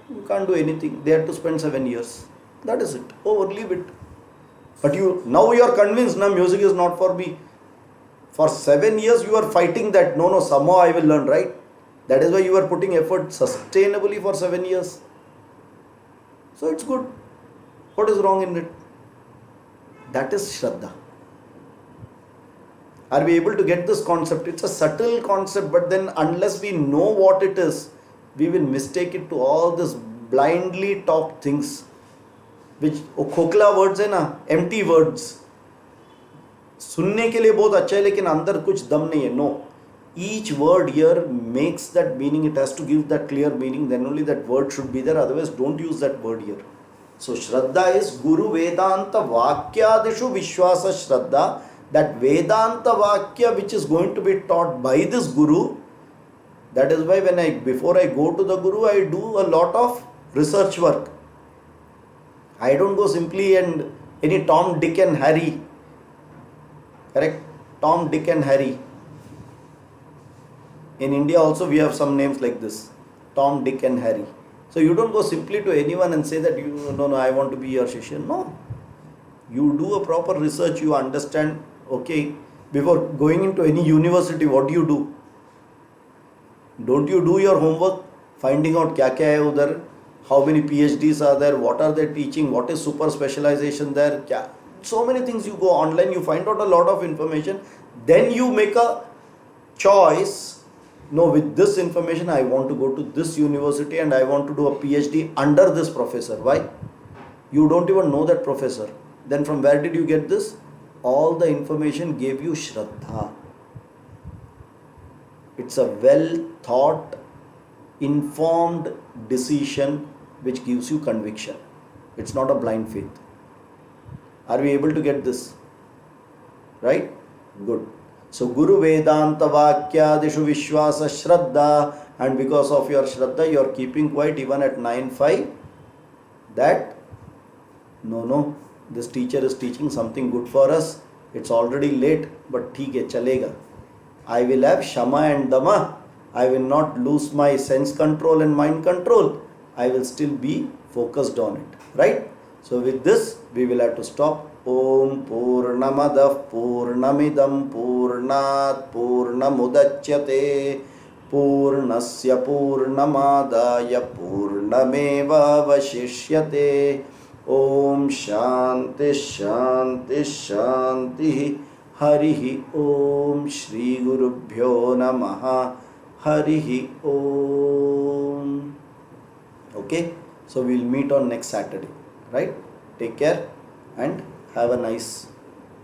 [SPEAKER 1] You can't do anything. They had to spend 7 years. That is it. Oh, leave it. But now you are convinced, now music is not for me. For 7 years you are fighting that, no, somehow I will learn, right? That is why you are putting effort sustainably for 7 years. So it's good. What is wrong in it? That is Shraddha. Are we able to get this concept? It's a subtle concept, but then unless we know what it is, we will mistake it to all this blindly talked things, which खोखला words है ना, empty words. सुनने के लिए बहुत अच्छा है लेकिन अंदर कुछ दम नहीं है. No, each word here makes that meaning. It has to give that clear meaning, then only that word should be there, otherwise don't use that word here. So Shraddha is Guru Vedanta Vakyadishu Vishwasa Shraddha. That Vedanta Vakya which is going to be taught by this Guru. That is why before I go to the Guru, I do a lot of research work. I don't go simply and any Tom, Dick and Harry. Correct? Tom, Dick and Harry. In India also we have some names like this. Tom, Dick and Harry. So you don't go simply to anyone and say that no, I want to be your Shishya. No. You do a proper research, you understand, okay, before going into any university, what do? Don't you do your homework? Finding out kya hai udhar, how many PhDs are there, what are they teaching, what is super specialization there, kya? So many things. You go online, you find out a lot of information, then you make a choice. No, with this information I want to go to this university and I want to do a PhD under this professor. Why? You don't even know that professor. Then from where did you get this? All the information gave you Shraddha. It's a well thought, informed decision which gives you conviction. It's not a blind faith. Are we able to get this? Right? Good. So Guru Vedanta Vakyadishu Vishwasa Shraddha, and because of your Shraddha you are keeping quiet even at 9:05 that no, this teacher is teaching something good for us. It's already late, but theek hai, chalega. I will have Shama and Dama. I will not lose my sense control and mind control. I will still be focused on it. Right? So with this, we will have to stop. Om Purnamadav Purnamidam Purnat Purnamudachyate Purnasya Purnamadaya Purnameva Vashishyate. Om Shanti Shanti Shanti. Harihi Om Shri Gurubhyo Namaha. Harihi Om. Okay, so we'll meet on next Saturday. Right? Take care and have a nice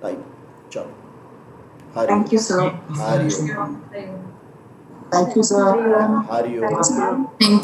[SPEAKER 1] time. Chalo. Hari.
[SPEAKER 5] Thank you, sir.
[SPEAKER 1] Hari Om.
[SPEAKER 5] Thank you, sir.
[SPEAKER 1] Hari Om.
[SPEAKER 2] Thank you.